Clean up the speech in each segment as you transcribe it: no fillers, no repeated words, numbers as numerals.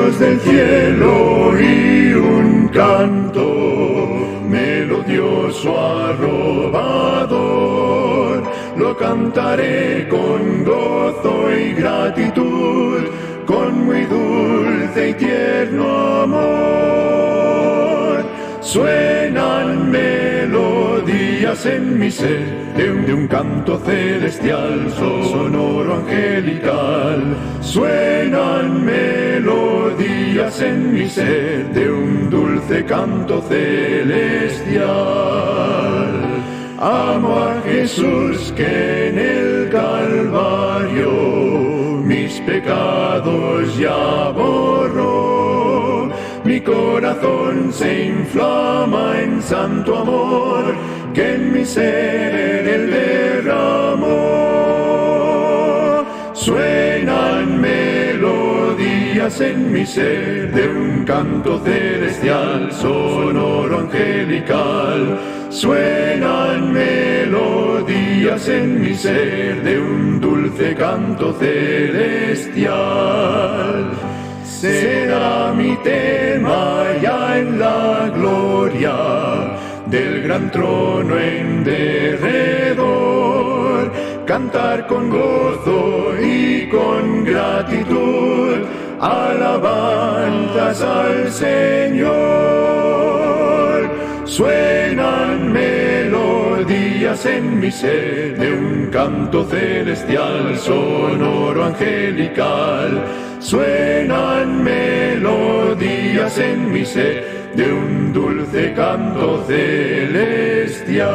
Dios del cielo y un canto melodioso arrobador. Lo cantaré con gozo y gratitud, con muy dulce y tierno amor. Suenan melodías en mi ser de un canto celestial, sonoro angelical. Suenan melodías en mi ser de un dulce canto celestial. Amo a Jesús que en el Calvario mis pecados ya borró. Mi corazón se inflama en santo amor que en mi ser Él derramó. Suenan melodías en mi ser de un canto celestial, sonoro angelical. Suenan melodías en mi ser de un dulce canto celestial. Será mi tema ya en la gloria del gran trono en derredor. Cantar con gozo y con gratitud alabanzas al Señor. Suenan melodías en mi ser de un canto celestial, sonoro angelical. Suenan melodías en mi ser de un dulce canto celestial.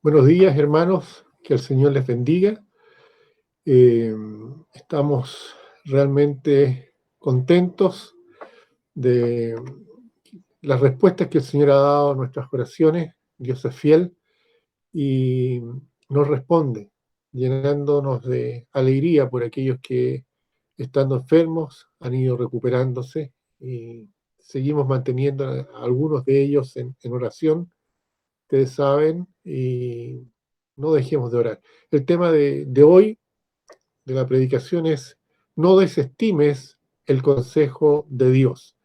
Buenos días, hermanos, que el Señor les bendiga. Estamos realmente contentos de las respuestas que el Señor ha dado a nuestras oraciones. Dios es fiel y nos responde, llenándonos de alegría por aquellos que, estando enfermos, han ido recuperándose y seguimos manteniendo a algunos de ellos en oración. Ustedes saben, y no dejemos de orar. El tema de hoy, de la predicación, es: no desestimes el consejo de Dios.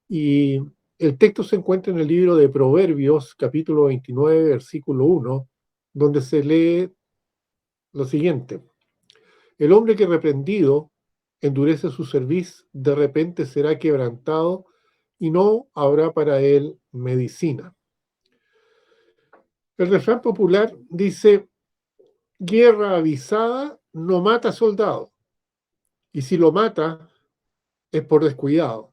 Y el texto se encuentra en el libro de Proverbios, capítulo 29, versículo 1, donde se lee lo siguiente: el hombre que reprendido endurece su cerviz, de repente será quebrantado y no habrá para él medicina. El refrán popular dice: guerra avisada no mata soldado, y si lo mata es por descuidado.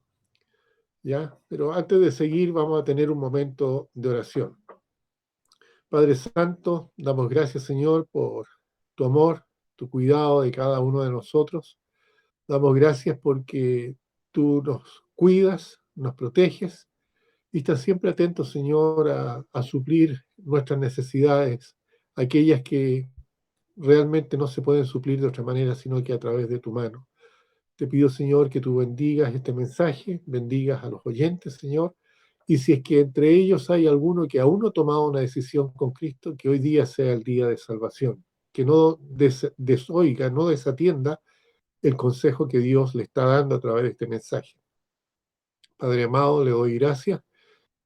¿Ya? Pero antes de seguir vamos a tener un momento de oración. Padre Santo, damos gracias, Señor, por tu amor, tu cuidado de cada uno de nosotros. Damos gracias porque tú nos cuidas, nos proteges y estás siempre atento, Señor, a suplir nuestras necesidades, aquellas que realmente no se pueden suplir de otra manera, sino que a través de tu mano. Te pido, Señor, que tú bendigas este mensaje, bendigas a los oyentes, Señor, y si es que entre ellos hay alguno que aún no ha tomado una decisión con Cristo, que hoy día sea el día de salvación, que no desoiga, no desatienda el consejo que Dios le está dando a través de este mensaje. Padre amado, le doy gracias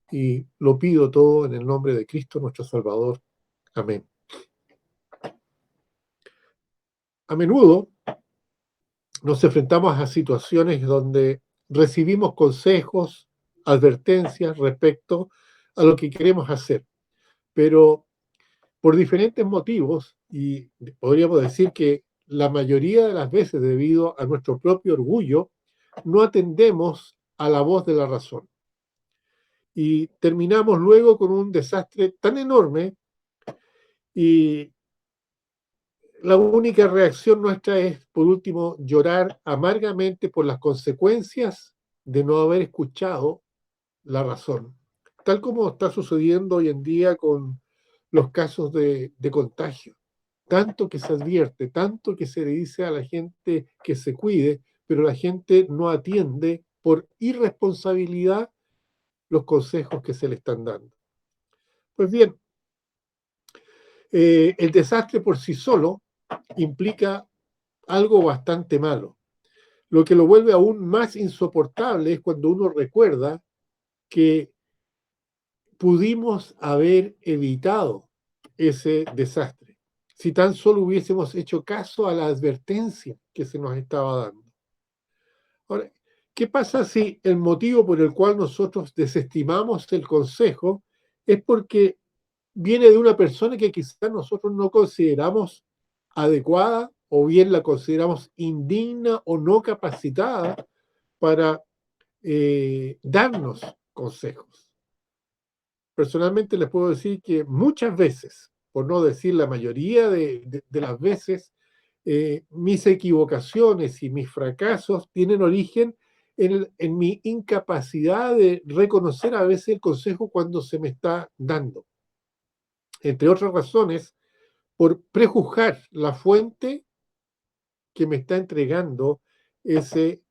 y lo pido todo en el nombre de Cristo, nuestro Salvador. Amén. A menudo nos enfrentamos a situaciones donde recibimos consejos, advertencias respecto a lo que queremos hacer, pero por diferentes motivos, y podríamos decir que la mayoría de las veces debido a nuestro propio orgullo, no atendemos a la voz de la razón. Y terminamos luego con un desastre tan enorme y la única reacción nuestra es, por último, llorar amargamente por las consecuencias de no haber escuchado la razón. Tal como está sucediendo hoy en día con los casos de contagio. Tanto que se advierte, tanto que se le dice a la gente que se cuide, pero la gente no atiende por irresponsabilidad los consejos que se le están dando. Pues bien, el desastre por sí solo implica algo bastante malo. Lo que lo vuelve aún más insoportable es cuando uno recuerda que pudimos haber evitado ese desastre si tan solo hubiésemos hecho caso a la advertencia que se nos estaba dando. Ahora, ¿qué pasa si el motivo por el cual nosotros desestimamos el consejo es porque viene de una persona que quizás nosotros no consideramos adecuada o bien la consideramos indigna o no capacitada para darnos consejos? Personalmente les puedo decir que muchas veces, por no decir la mayoría de las veces, mis equivocaciones y mis fracasos tienen origen en mi incapacidad de reconocer a veces el consejo cuando se me está dando. Entre otras razones, por prejuzgar la fuente que me está entregando ese,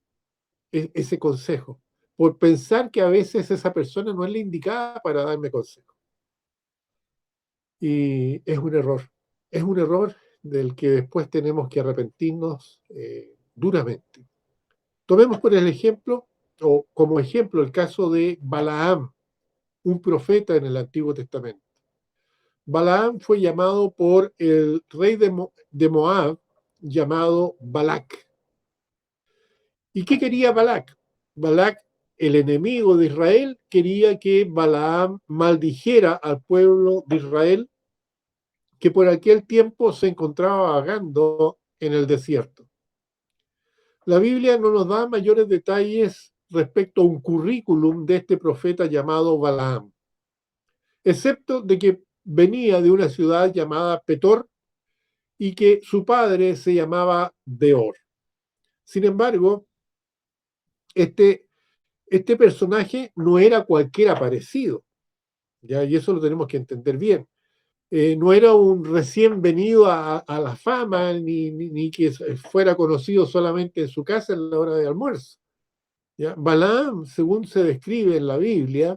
ese consejo, por pensar que a veces esa persona no es la indicada para darme consejo. Y es un error del que después tenemos que arrepentirnos duramente. Tomemos por el ejemplo, o como ejemplo, el caso de Balaam, un profeta en el Antiguo Testamento. Balaam fue llamado por el rey de Moab, llamado Balac. ¿Y qué quería Balac? Balac, el enemigo de Israel, quería que Balaam maldijera al pueblo de Israel que por aquel tiempo se encontraba vagando en el desierto. La Biblia no nos da mayores detalles respecto a un currículum de este profeta llamado Balaam, excepto de que venía de una ciudad llamada Petor y que su padre se llamaba Beor. Sin embargo, este, este personaje no era cualquiera parecido, ¿ya? Y eso lo tenemos que entender bien. No era un recién venido a la fama, ni que fuera conocido solamente en su casa en la hora de almuerzo. ¿Ya? Balaam, según se describe en la Biblia,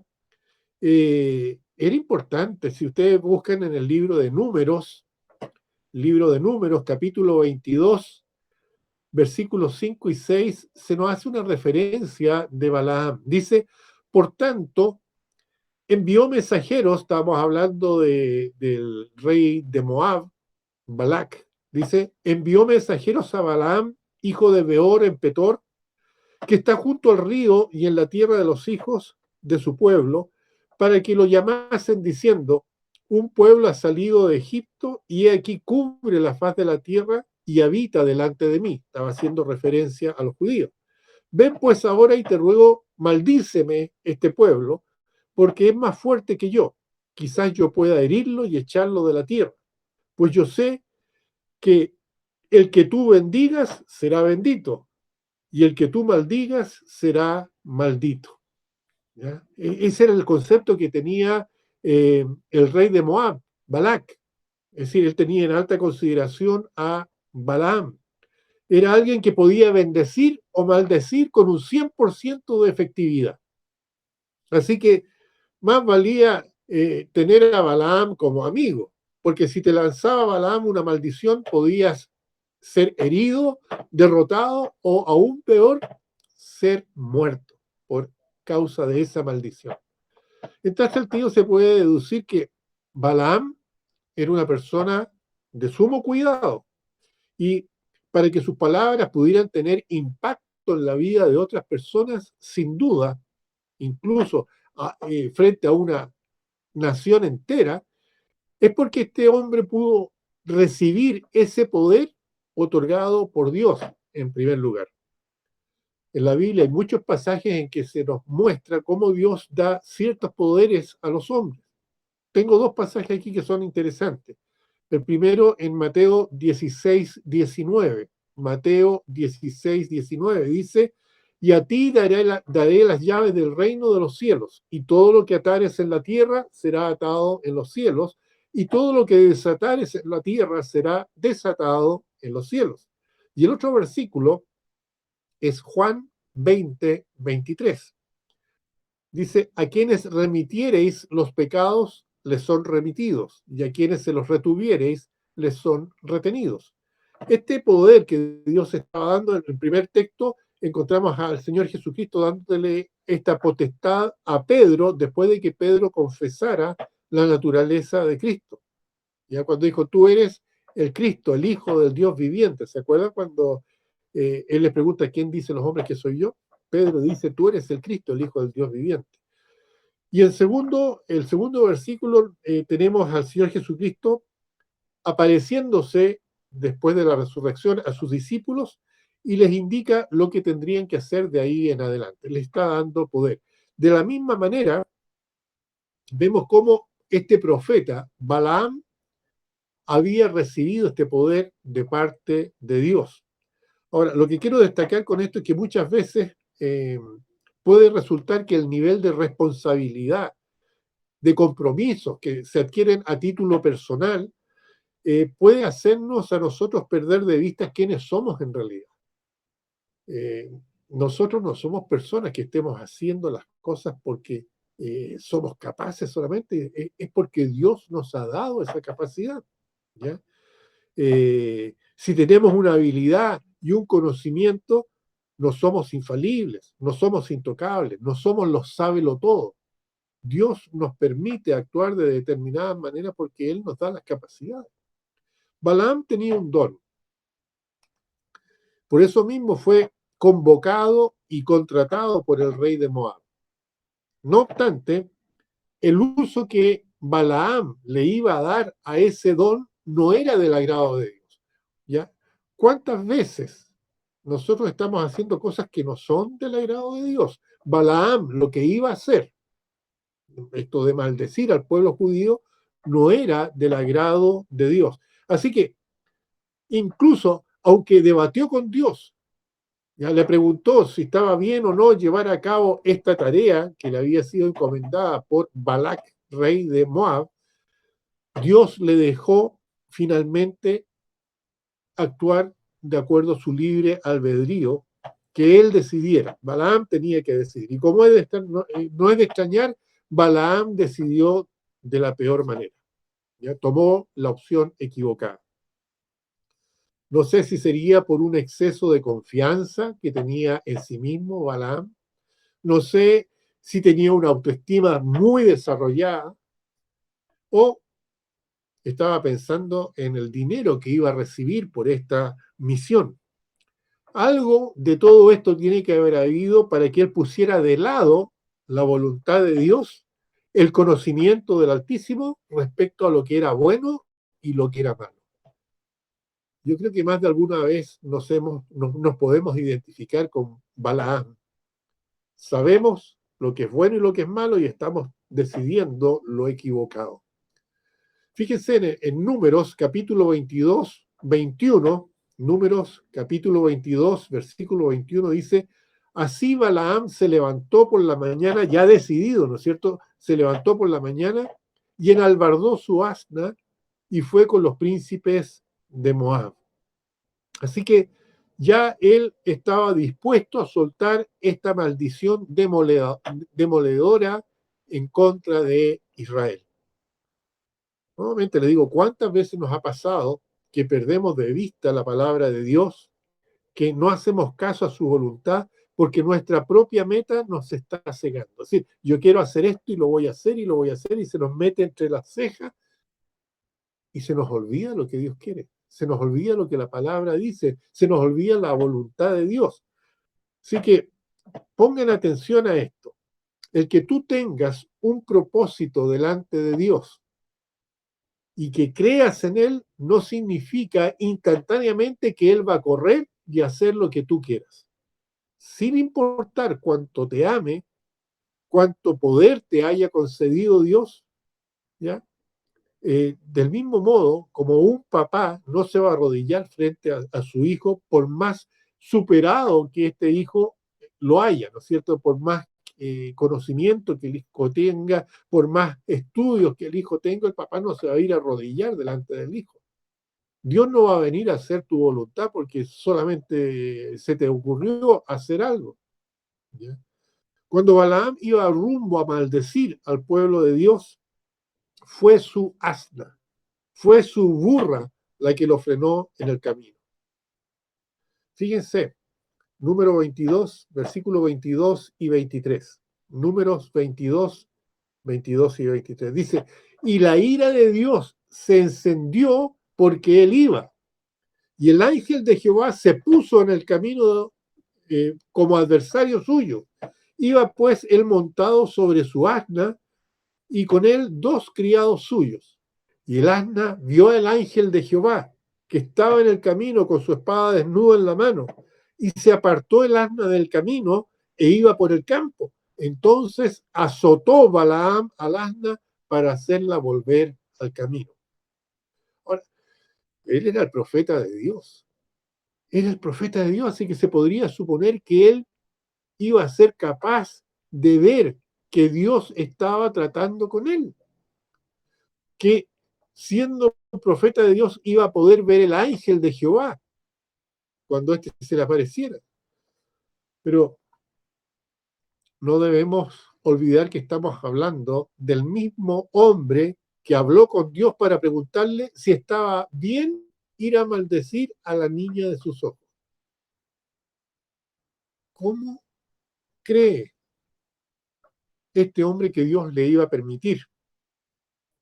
era importante. Si ustedes buscan en el libro de Números, capítulo 22, versículos 5 y 6, se nos hace una referencia de Balaam. Dice, por tanto, envió mensajeros, estamos hablando del rey de Moab, Balac, dice, envió mensajeros a Balaam, hijo de Beor en Petor, que está junto al río y en la tierra de los hijos de su pueblo, para que lo llamasen diciendo, un pueblo ha salido de Egipto y aquí cubre la faz de la tierra y habita delante de mí. Estaba haciendo referencia a los judíos. Ven pues ahora y te ruego, maldíceme este pueblo, porque es más fuerte que yo. Quizás yo pueda herirlo y echarlo de la tierra. Pues yo sé que el que tú bendigas será bendito y el que tú maldigas será maldito. ¿Ya? Ese era el concepto que tenía el rey de Moab, Balac. Es decir, él tenía en alta consideración a Balaam. Era alguien que podía bendecir o maldecir con un 100% de efectividad. Así que más valía tener a Balaam como amigo, porque si te lanzaba Balaam una maldición, podías ser herido, derrotado o aún peor, ser muerto por causa de esa maldición. En tal sentido se puede deducir que Balaam era una persona de sumo cuidado y para que sus palabras pudieran tener impacto en la vida de otras personas, sin duda, incluso frente a una nación entera, es porque este hombre pudo recibir ese poder otorgado por Dios en primer lugar. En la Biblia hay muchos pasajes en que se nos muestra cómo Dios da ciertos poderes a los hombres. Tengo dos pasajes aquí que son interesantes. El primero en Mateo 16, 19. Mateo 16, 19 dice, y a ti daré las llaves del reino de los cielos, y todo lo que atares en la tierra será atado en los cielos, y todo lo que desatares en la tierra será desatado en los cielos. Y el otro versículo es Juan 20, 23. Dice, a quienes remitiereis los pecados, les son remitidos, y a quienes se los retuviereis, les son retenidos. Este poder que Dios estaba dando en el primer texto, encontramos al Señor Jesucristo dándole esta potestad a Pedro después de que Pedro confesara la naturaleza de Cristo. Ya cuando dijo, tú eres el Cristo, el Hijo del Dios viviente. ¿Se acuerdan cuando él le pregunta, ¿quién dicen los hombres que soy yo? Pedro dice, tú eres el Cristo, el Hijo del Dios viviente. Y el segundo versículo tenemos al Señor Jesucristo apareciéndose después de la resurrección a sus discípulos y les indica lo que tendrían que hacer de ahí en adelante. Les está dando poder. De la misma manera, vemos cómo este profeta, Balaam, había recibido este poder de parte de Dios. Ahora, lo que quiero destacar con esto es que muchas veces puede resultar que el nivel de responsabilidad, de compromisos que se adquieren a título personal, puede hacernos a nosotros perder de vista quiénes somos en realidad. Nosotros no somos personas que estemos haciendo las cosas porque somos capaces solamente, es porque Dios nos ha dado esa capacidad. ¿Ya? Si tenemos una habilidad y un conocimiento, no somos infalibles, no somos intocables, no somos los sábelo todo. Dios nos permite actuar de determinada manera porque Él nos da las capacidades. Balaam tenía un don. Por eso mismo fue convocado y contratado por el rey de Moab. No obstante, el uso que Balaam le iba a dar a ese don no era del agrado de Dios. ¿Ya? ¿Cuántas veces nosotros estamos haciendo cosas que no son del agrado de Dios? Balaam lo que iba a hacer, esto de maldecir al pueblo judío, no era del agrado de Dios. Así que incluso, aunque debatió con Dios, ya le preguntó si estaba bien o no llevar a cabo esta tarea que le había sido encomendada por Balac, rey de Moab, Dios le dejó finalmente actuar de acuerdo a su libre albedrío, que él decidiera. Balaam tenía que decidir. Y como es de estar, no es de extrañar, Balaam decidió de la peor manera. ¿Ya? Tomó la opción equivocada. No sé si sería por un exceso de confianza que tenía en sí mismo Balaam. No sé si tenía una autoestima muy desarrollada o estaba pensando en el dinero que iba a recibir por esta misión. Algo de todo esto tiene que haber habido para que él pusiera de lado la voluntad de Dios, el conocimiento del Altísimo respecto a lo que era bueno y lo que era malo. Yo creo que más de alguna vez nos podemos identificar con Balaam. Sabemos lo que es bueno y lo que es malo y estamos decidiendo lo equivocado. Fíjense en Números capítulo 22, 21, Números capítulo 22, versículo 21 dice, así Balaam se levantó por la mañana, ya decidido, ¿no es cierto? Se levantó por la mañana y enalbardó su asna y fue con los príncipes de Moab. Así que ya él estaba dispuesto a soltar esta maldición demoledora en contra de Israel. Nuevamente le digo, ¿cuántas veces nos ha pasado que perdemos de vista la palabra de Dios, que no hacemos caso a su voluntad, porque nuestra propia meta nos está cegando? Es decir, yo quiero hacer esto y lo voy a hacer y lo voy a hacer y se nos mete entre las cejas y se nos olvida lo que Dios quiere, se nos olvida lo que la palabra dice, se nos olvida la voluntad de Dios. Así que pongan atención a esto. El que tú tengas un propósito delante de Dios y que creas en Él no significa instantáneamente que Él va a correr y hacer lo que tú quieras. Sin importar cuánto te ame, cuánto poder te haya concedido Dios, ¿ya? Del mismo modo, como un papá no se va a arrodillar frente a su hijo por más superado que este hijo lo haya, ¿no es cierto? Por más conocimiento que el hijo tenga, por más estudios que el hijo tenga, el papá no se va a ir a arrodillar delante del hijo. Dios no va a venir a hacer tu voluntad porque solamente se te ocurrió hacer algo. ¿Ya? Cuando Balaam iba rumbo a maldecir al pueblo de Dios, fue su asna, fue su burra la que lo frenó en el camino. Fíjense, número 22, versículo 22 y 23. Números 22, 22 y 23. Dice, y la ira de Dios se encendió porque él iba. Y el ángel de Jehová se puso en el camino como adversario suyo. Iba pues él montado sobre su asna y con él dos criados suyos. Y el asna vio al ángel de Jehová, que estaba en el camino con su espada desnuda en la mano, y se apartó el asna del camino e iba por el campo. Entonces azotó Balaam al asna para hacerla volver al camino. Ahora, él era el profeta de Dios. Era el profeta de Dios, así que se podría suponer que él iba a ser capaz de ver que Dios estaba tratando con él, que siendo un profeta de Dios iba a poder ver el ángel de Jehová cuando éste se le apareciera. Pero no debemos olvidar que estamos hablando del mismo hombre que habló con Dios para preguntarle si estaba bien ir a maldecir a la niña de sus ojos. ¿Cómo cree este hombre que Dios le iba a permitir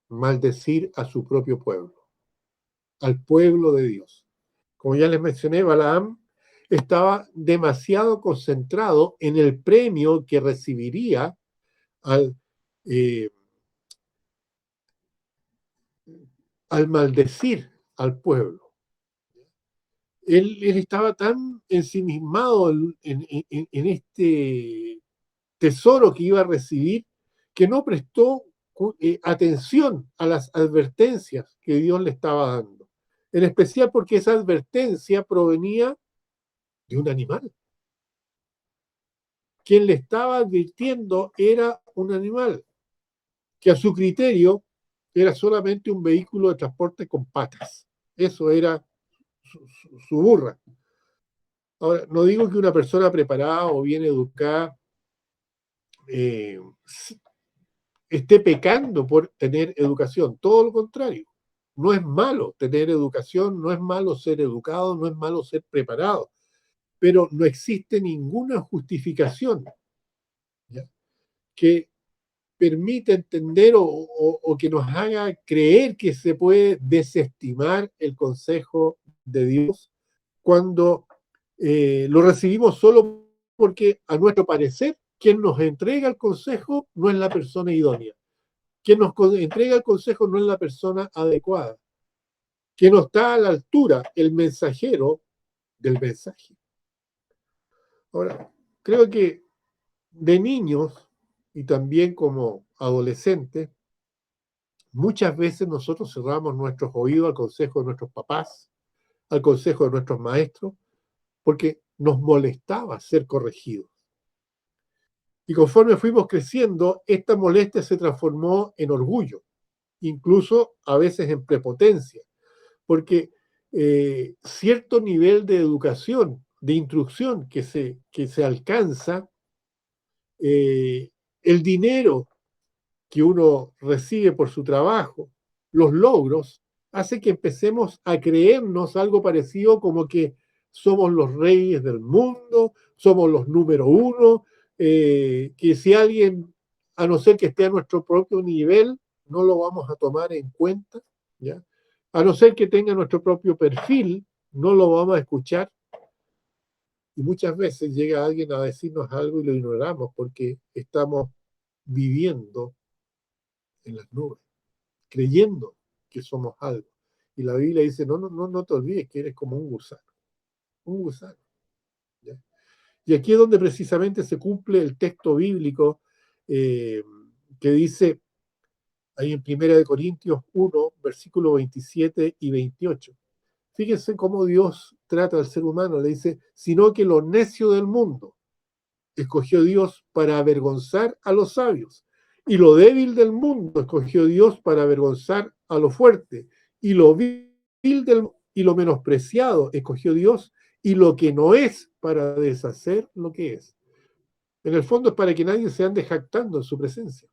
maldecir a su propio pueblo, al pueblo de Dios? Como ya les mencioné, Balaam estaba demasiado concentrado en el premio que recibiría al, eh, al maldecir al pueblo. Él estaba tan ensimismado en este tesoro que iba a recibir que no prestó atención a las advertencias que Dios le estaba dando. En especial porque esa advertencia provenía de un animal. Quien le estaba advirtiendo era un animal, que a su criterio era solamente un vehículo de transporte con patas. Eso era su burra. Ahora, no digo que una persona preparada o bien educada eh, esté pecando por tener educación, todo lo contrario. No es malo tener educación, no es malo ser educado, no es malo ser preparado, pero no existe ninguna justificación, ¿ya?, que permite entender o que nos haga creer que se puede desestimar el consejo de Dios cuando lo recibimos solo porque, a nuestro parecer, quien nos entrega el consejo no es la persona idónea. Quien nos entrega el consejo no es la persona adecuada. Que no está a la altura el mensajero del mensaje. Ahora, creo que de niños y también como adolescentes, muchas veces nosotros cerramos nuestros oídos al consejo de nuestros papás, al consejo de nuestros maestros, porque nos molestaba ser corregidos. Y conforme fuimos creciendo, esta molestia se transformó en orgullo, incluso a veces en prepotencia, porque cierto nivel de educación, de instrucción que se alcanza, el dinero que uno recibe por su trabajo, los logros, hace que empecemos a creernos algo parecido como que somos los reyes del mundo, somos los número uno, que si alguien, a no ser que esté a nuestro propio nivel, no lo vamos a tomar en cuenta, ¿ya? A no ser que tenga nuestro propio perfil, no lo vamos a escuchar. Y muchas veces llega alguien a decirnos algo y lo ignoramos porque estamos viviendo en las nubes, creyendo que somos algo. Y la Biblia dice, no te olvides que eres como un gusano. Un gusano. ¿Ya? Y aquí es donde precisamente se cumple el texto bíblico que dice, ahí en 1 Corintios 1, versículos 27 y 28. Fíjense cómo Dios trata al ser humano. Le dice, sino que lo necio del mundo escogió Dios para avergonzar a los sabios. Y lo débil del mundo escogió Dios para avergonzar a lo fuerte. Y lo vil y lo menospreciado escogió Dios, y lo que no es para deshacer lo que es. En el fondo es para que nadie se ande jactando en su presencia.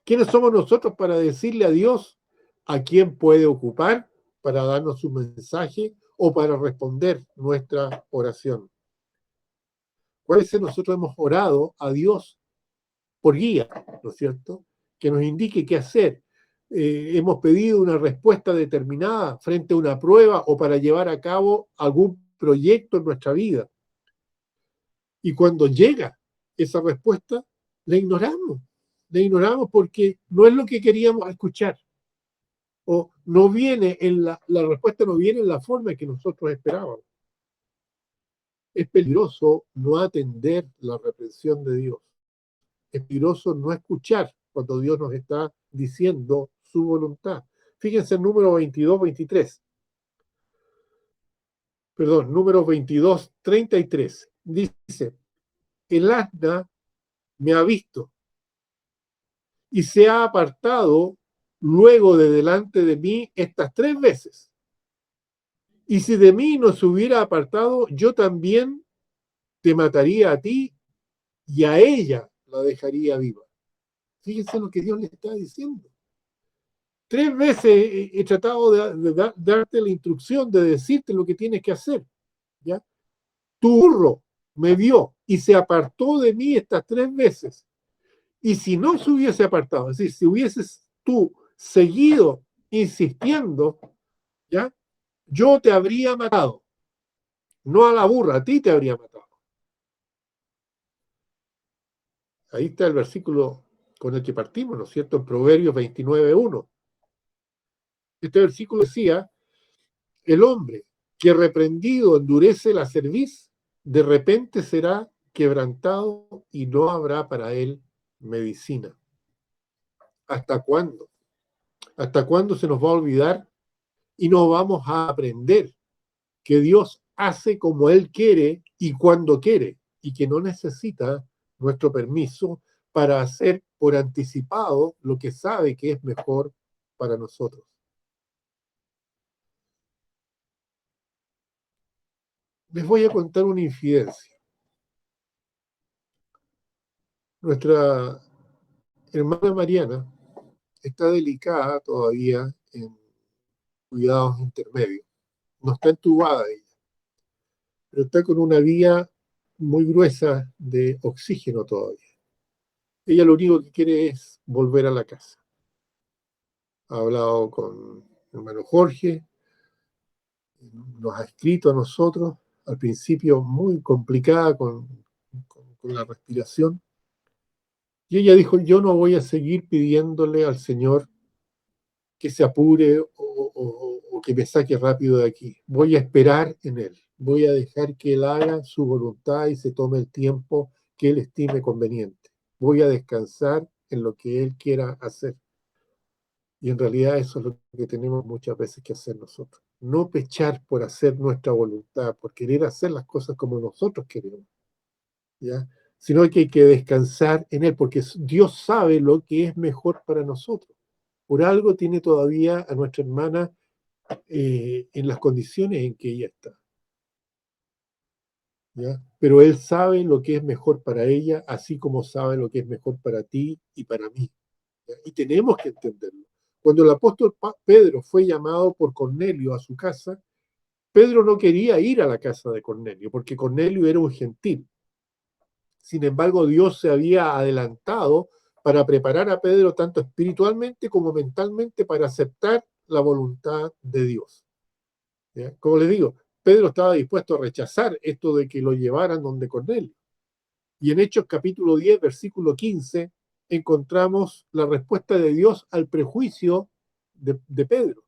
¿Quiénes somos nosotros para decirle a Dios a quién puede ocupar para darnos su mensaje o para responder nuestra oración. ¿Cuál veces nosotros hemos orado a Dios por guía, ¿no es cierto? Que nos indique qué hacer. Hemos pedido una respuesta determinada frente a una prueba o para llevar a cabo algún proyecto en nuestra vida. Y cuando llega esa respuesta, la ignoramos. La ignoramos porque no es lo que queríamos escuchar. O no viene la respuesta no viene en la forma que nosotros esperábamos. Es peligroso no atender la reprensión de Dios. Es peligroso no escuchar cuando Dios nos está diciendo su voluntad. Fíjense el número 22, 23. Perdón, número 22, 33. Dice, el asna me ha visto y se ha apartado luego de delante de mí estas 3 veces. Y si de mí no se hubiera apartado, yo también te mataría a ti y a ella la dejaría viva. Fíjense lo que Dios le está diciendo. 3 veces he tratado de darte la instrucción, de decirte lo que tienes que hacer. ¿Ya? Tu burro me vio y se apartó de mí estas 3 veces. Y si no se hubiese apartado, es decir, si hubieses tú seguido insistiendo, ¿ya? Yo te habría matado. No a la burra, a ti te habría matado. Ahí está el versículo con el que partimos, ¿no es cierto? En Proverbios 29:1. Este versículo decía, el hombre que reprendido endurece la cerviz, de repente será quebrantado y no habrá para él medicina. ¿Hasta cuándo? ¿Hasta cuándo se nos va a olvidar y no vamos a aprender que Dios hace como Él quiere y cuando quiere y que no necesita nuestro permiso para hacer por anticipado lo que sabe que es mejor para nosotros? Les voy a contar una infidencia. Nuestra hermana Mariana está delicada todavía en cuidados intermedios. No está entubada ella, pero está con una vía muy gruesa de oxígeno todavía. Ella lo único que quiere es volver a la casa. Ha hablado con el hermano Jorge, nos ha escrito a nosotros, al principio muy complicada con la respiración, y ella dijo, yo no voy a seguir pidiéndole al Señor que se apure o que me saque rápido de aquí. Voy a esperar en Él. Voy a dejar que Él haga su voluntad y se tome el tiempo que Él estime conveniente. Voy a descansar en lo que Él quiera hacer. Y en realidad eso es lo que tenemos muchas veces que hacer nosotros. No pechar por hacer nuestra voluntad, por querer hacer las cosas como nosotros queremos, ¿ya? Sino que hay que descansar en Él, porque Dios sabe lo que es mejor para nosotros. Por algo tiene todavía a nuestra hermana en las condiciones en que ella está, ¿ya? Pero Él sabe lo que es mejor para ella, así como sabe lo que es mejor para ti y para mí, ¿ya? Y tenemos que entenderlo. Cuando el apóstol Pedro fue llamado por Cornelio a su casa, Pedro no quería ir a la casa de Cornelio, porque Cornelio era un gentil. Sin embargo, Dios se había adelantado para preparar a Pedro tanto espiritualmente como mentalmente para aceptar la voluntad de Dios. ¿Ya? Como les digo, Pedro estaba dispuesto a rechazar esto de que lo llevaran donde Cornelio. Y en Hechos capítulo 10, versículo 15, encontramos la respuesta de Dios al prejuicio de Pedro.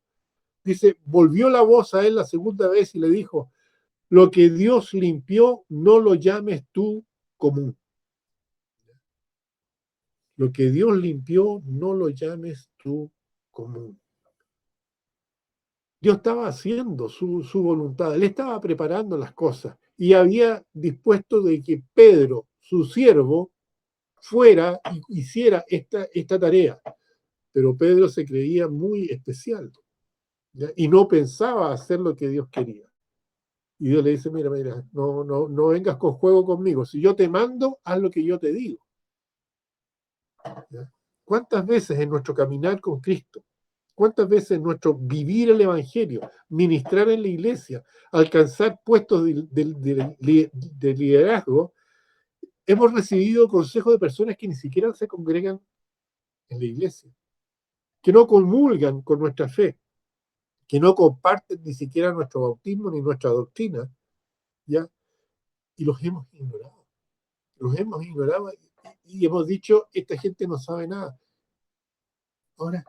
Dice, volvió la voz a él la segunda vez y le dijo, lo que Dios limpió, no lo llames tú común. Lo que Dios limpió, no lo llames tú común. Dios estaba haciendo su voluntad, Él estaba preparando las cosas y había dispuesto de que Pedro, su siervo, fuera y hiciera esta tarea. Pero Pedro se creía muy especial, ¿ya? Y no pensaba hacer lo que Dios quería. Y Dios le dice, mira, no vengas con juego conmigo. Si yo te mando, haz lo que yo te digo. ¿Ya? ¿Cuántas veces en nuestro caminar con Cristo, ¿Cuántas veces nuestro vivir el Evangelio, ministrar en la iglesia, alcanzar puestos de liderazgo, hemos recibido consejos de personas que ni siquiera se congregan en la iglesia, que no comulgan con nuestra fe, que no comparten ni siquiera nuestro bautismo ni nuestra doctrina, ¿ya? Y los hemos ignorado. Los hemos ignorado y hemos dicho, esta gente no sabe nada. Ahora,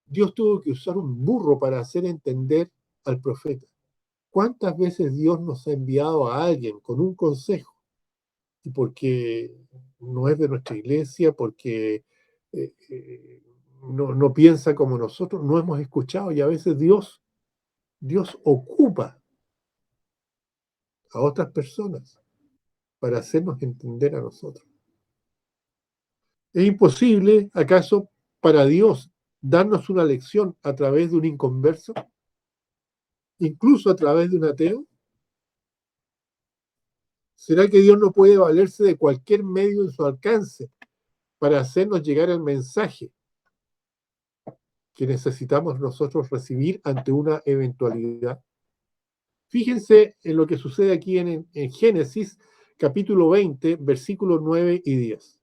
Dios tuvo que usar un burro para hacer entender al profeta. ¿Cuántas veces Dios nos ha enviado a alguien con un consejo? Y porque no es de nuestra iglesia, porque no piensa como nosotros, no hemos escuchado. Y a veces Dios ocupa a otras personas para hacernos entender a nosotros. ¿Es imposible, acaso, para Dios darnos una lección a través de un inconverso? ¿Incluso a través de un ateo? ¿Será que Dios no puede valerse de cualquier medio en su alcance para hacernos llegar el mensaje que necesitamos nosotros recibir ante una eventualidad? Fíjense en lo que sucede aquí en Génesis, capítulo 20, versículos 9 y 10.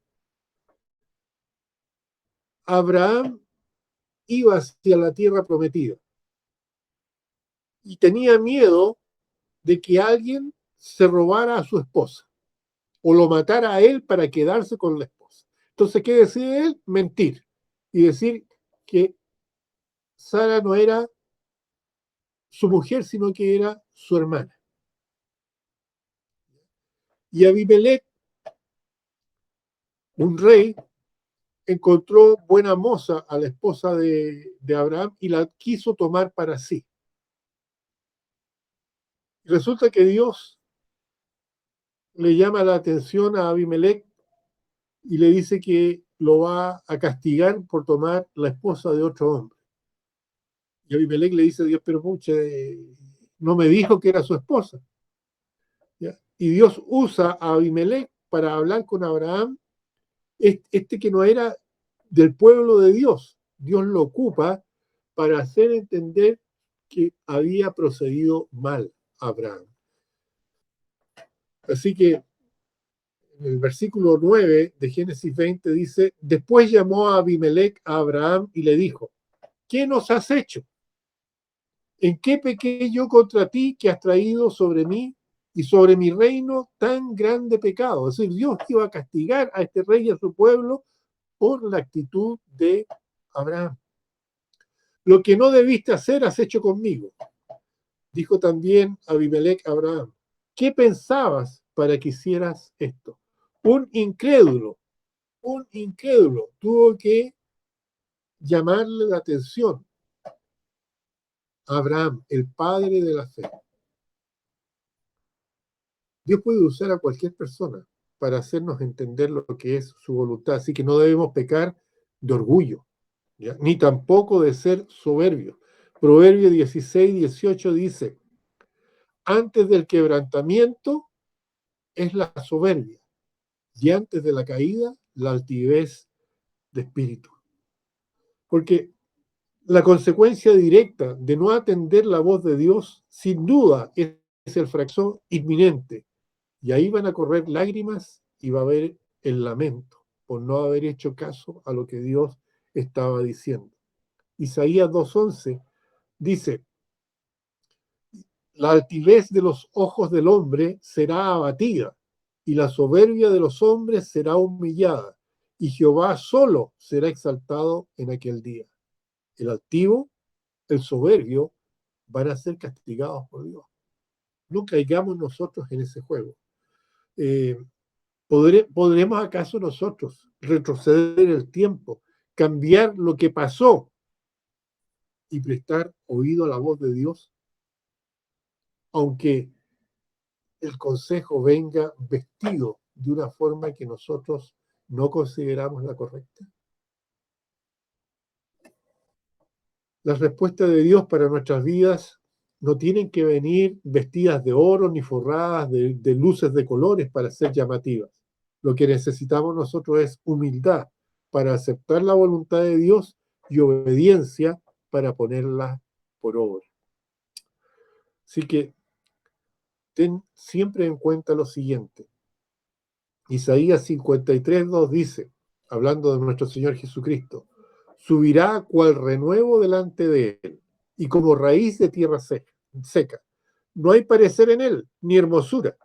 Abraham iba hacia la tierra prometida y tenía miedo de que alguien se robara a su esposa o lo matara a él para quedarse con la esposa. Entonces, ¿qué decide él? Mentir y decir que Sara no era su mujer, sino que era su hermana. Y Abimelech, un rey, encontró buena moza a la esposa de Abraham y la quiso tomar para sí. Y resulta que Dios le llama la atención a Abimelech y le dice que lo va a castigar por tomar la esposa de otro hombre. Y Abimelech le dice a Dios, pero pucha, no me dijo que era su esposa. ¿Ya? Y Dios usa a Abimelech para hablar con Abraham, este que no era del pueblo de Dios. Dios lo ocupa para hacer entender que había procedido mal Abraham. Así que en el versículo 9 de Génesis 20 dice, después llamó a Abimelech a Abraham y le dijo, ¿qué nos has hecho? ¿En qué pequé yo contra ti que has traído sobre mí y sobre mi reino tan grande pecado? Es decir, Dios iba a castigar a este rey y a su pueblo por la actitud de Abraham. Lo que no debiste hacer has hecho conmigo. Dijo también Abimelech a Abraham, ¿qué pensabas para que hicieras esto? Un incrédulo tuvo que llamarle la atención a Abraham, el padre de la fe. Dios puede usar a cualquier persona para hacernos entender lo que es su voluntad, así que no debemos pecar de orgullo, ¿ya? Ni tampoco de ser soberbios. Proverbio 16, 18 dice, antes del quebrantamiento es la soberbia y antes de la caída la altivez de espíritu. Porque la consecuencia directa de no atender la voz de Dios, sin duda, es el fracaso inminente. Y ahí van a correr lágrimas y va a haber el lamento por no haber hecho caso a lo que Dios estaba diciendo. Isaías 2:11 dice, la altivez de los ojos del hombre será abatida y la soberbia de los hombres será humillada y Jehová solo será exaltado en aquel día. El altivo, el soberbio van a ser castigados por Dios. No caigamos nosotros en ese juego. ¿Podremos acaso nosotros retroceder el tiempo, cambiar lo que pasó y prestar oído a la voz de Dios? Aunque el consejo venga vestido de una forma que nosotros no consideramos la correcta. Las respuestas de Dios para nuestras vidas no tienen que venir vestidas de oro ni forradas de luces de colores para ser llamativas. Lo que necesitamos nosotros es humildad para aceptar la voluntad de Dios y obediencia para ponerlas por obra. Así que ten siempre en cuenta lo siguiente. Isaías 53:2 dice, hablando de nuestro Señor Jesucristo, subirá cual renuevo delante de él, y como raíz de tierra seca. No hay parecer en él, ni hermosura.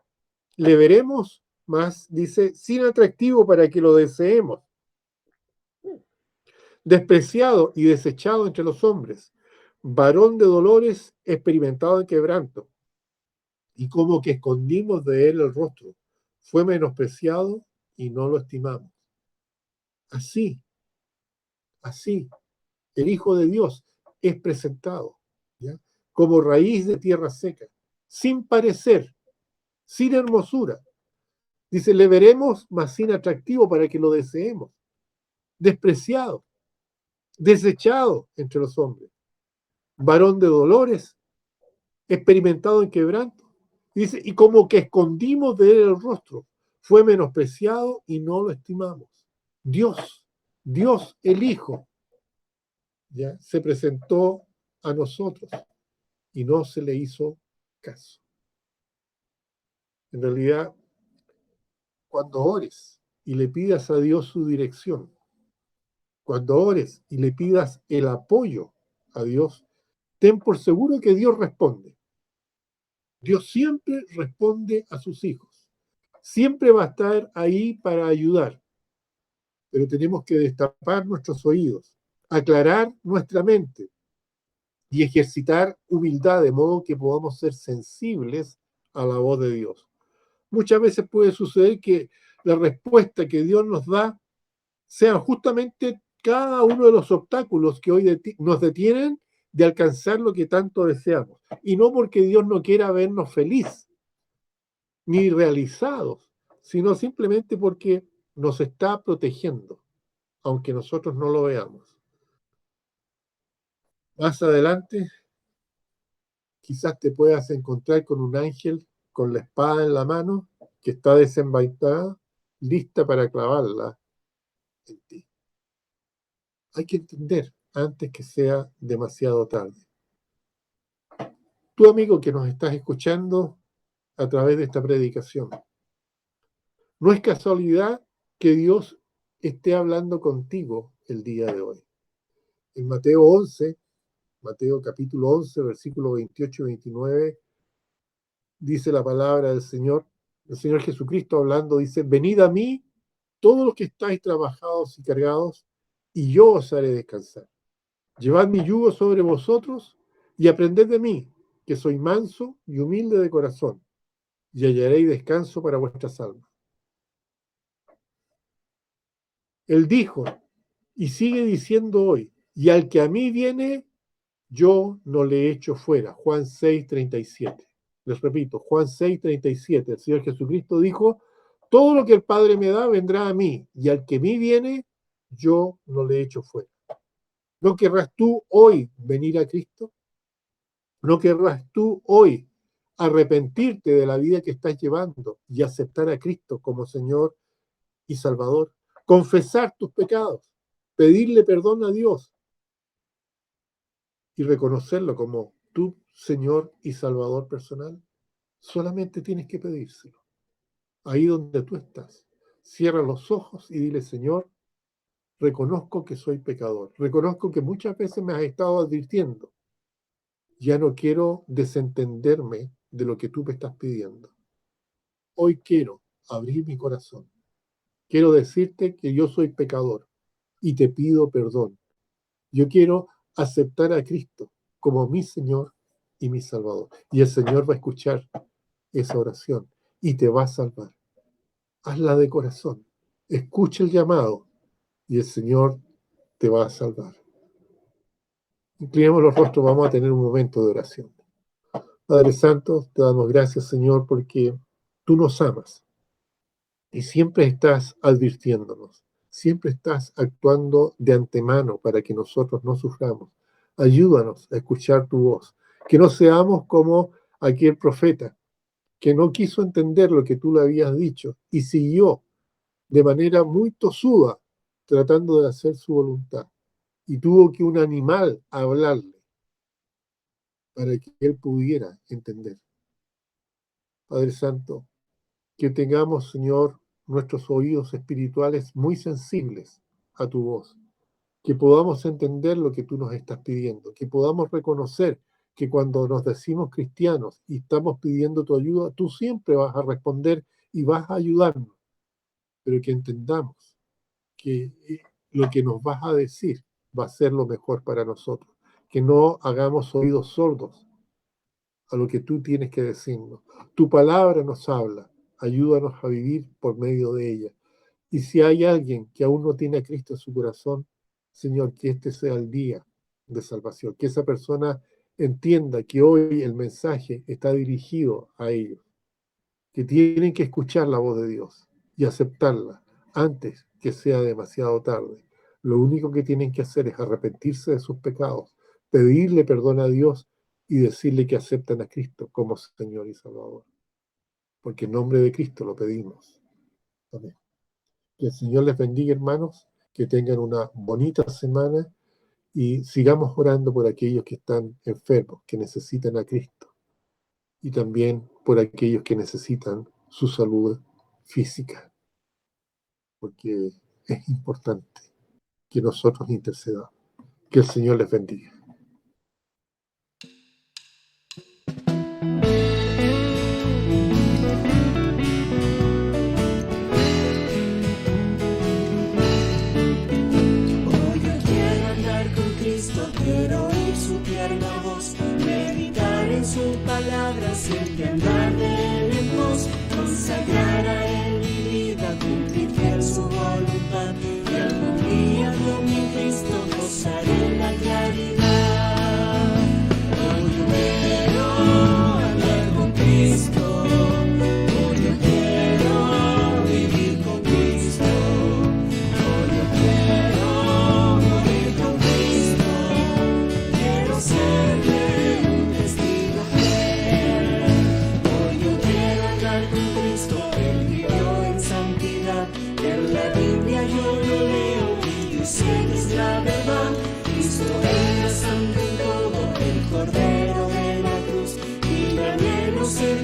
Le veremos, más, dice, sin atractivo para que lo deseemos. Despreciado y desechado entre los hombres, varón de dolores, experimentado en quebranto, y como que escondimos de él el rostro. Fue menospreciado y no lo estimamos. Así, así, el Hijo de Dios es presentado, ¿ya? Como raíz de tierra seca, sin parecer, sin hermosura. Dice, le veremos, mas sin atractivo para que lo deseemos. Despreciado, desechado entre los hombres, varón de dolores, experimentado en quebranto. Dice, y como que escondimos de él el rostro, fue menospreciado y no lo estimamos. Dios el Hijo, ¿ya? Se presentó a nosotros y no se le hizo caso. En realidad, cuando ores y le pidas a Dios su dirección, cuando ores y le pidas el apoyo a Dios, ten por seguro que Dios responde. Dios siempre responde a sus hijos. Siempre va a estar ahí para ayudar. Pero tenemos que destapar nuestros oídos, aclarar nuestra mente y ejercitar humildad de modo que podamos ser sensibles a la voz de Dios. Muchas veces puede suceder que la respuesta que Dios nos da sean justamente cada uno de los obstáculos que hoy nos detienen de alcanzar lo que tanto deseamos. Y no porque Dios no quiera vernos felices ni realizados, sino simplemente porque nos está protegiendo, aunque nosotros no lo veamos. Más adelante, quizás te puedas encontrar con un ángel con la espada en la mano que está desenvainada, lista para clavarla en ti. Hay que entender antes que sea demasiado tarde. Tu amigo que nos estás escuchando a través de esta predicación, no es casualidad que Dios esté hablando contigo el día de hoy. En Mateo capítulo 11, versículos 28 y 29, dice la palabra del Señor, el Señor Jesucristo hablando, dice, venid a mí, todos los que estáis trabajados y cargados, y yo os haré descansar. Llevad mi yugo sobre vosotros y aprended de mí, que soy manso y humilde de corazón, y hallaréis descanso para vuestras almas. Él dijo, y sigue diciendo hoy, y al que a mí viene, yo no le echo fuera. Juan 6:37. Les repito, Juan 6:37. El Señor Jesucristo dijo, todo lo que el Padre me da vendrá a mí, y al que a mí viene, yo no le echo fuera. ¿No querrás tú hoy venir a Cristo? ¿No querrás tú hoy arrepentirte de la vida que estás llevando y aceptar a Cristo como Señor y Salvador? Confesar tus pecados, pedirle perdón a Dios y reconocerlo como tu Señor y Salvador personal. Solamente tienes que pedírselo. Ahí donde tú estás. Cierra los ojos y dile, Señor, reconozco que soy pecador. Reconozco que muchas veces me has estado advirtiendo. Ya no quiero desentenderme de lo que tú me estás pidiendo. Hoy quiero abrir mi corazón. Quiero decirte que yo soy pecador y te pido perdón. Yo quiero aceptar a Cristo como mi Señor y mi Salvador. Y el Señor va a escuchar esa oración y te va a salvar. Hazla de corazón. Escucha el llamado y el Señor te va a salvar. Inclinemos los rostros, vamos a tener un momento de oración. Padre Santo, te damos gracias, Señor, porque tú nos amas y siempre estás advirtiéndonos, siempre estás actuando de antemano para que nosotros no suframos. Ayúdanos a escuchar tu voz, que no seamos como aquel profeta que no quiso entender lo que tú le habías dicho y siguió de manera muy tosuda tratando de hacer su voluntad. y tuvo que un animal hablarle para que él pudiera entender. Padre Santo, que tengamos, Señor, nuestros oídos espirituales muy sensibles a tu voz, que podamos entender lo que tú nos estás pidiendo, que podamos reconocer que cuando nos decimos cristianos y estamos pidiendo tu ayuda, tú siempre vas a responder y vas a ayudarnos, pero que entendamos que lo que nos vas a decir va a ser lo mejor para nosotros, que no hagamos oídos sordos a lo que tú tienes que decirnos. Tu palabra nos habla, ayúdanos a vivir por medio de ella. Y si hay alguien que aún no tiene a Cristo en su corazón, Señor, que este sea el día de salvación, que esa persona entienda que hoy el mensaje está dirigido a ellos, que tienen que escuchar la voz de Dios y aceptarla antes que sea demasiado tarde. Lo único que tienen que hacer es arrepentirse de sus pecados, pedirle perdón a Dios y decirle que aceptan a Cristo como Señor y Salvador. Porque en nombre de Cristo lo pedimos. Amén. Que el Señor les bendiga, hermanos, que tengan una bonita semana y sigamos orando por aquellos que están enfermos, que necesitan a Cristo, y también por aquellos que necesitan su salud física, porque es importante que nosotros intercedamos. Que el Señor les bendiga. Quiero oír su tierna voz, meditar en su palabra, siempre andar de él en pos, consagrar a él mi vida, cumplir fiel su voluntad, y algún día con mi Cristo gozaré la claridad. Hoy yo quiero andar con Cristo, hoy yo quiero vivir con Cristo, hoy yo quiero morir con Cristo. Serle un testigo fiel. Hoy yo quiero andar con Cristo, Él vivió en santidad. En la Biblia yo lo leo y yo sé que es la verdad. Cristo era santo en todo, el Cordero de la cruz, y anhelo ser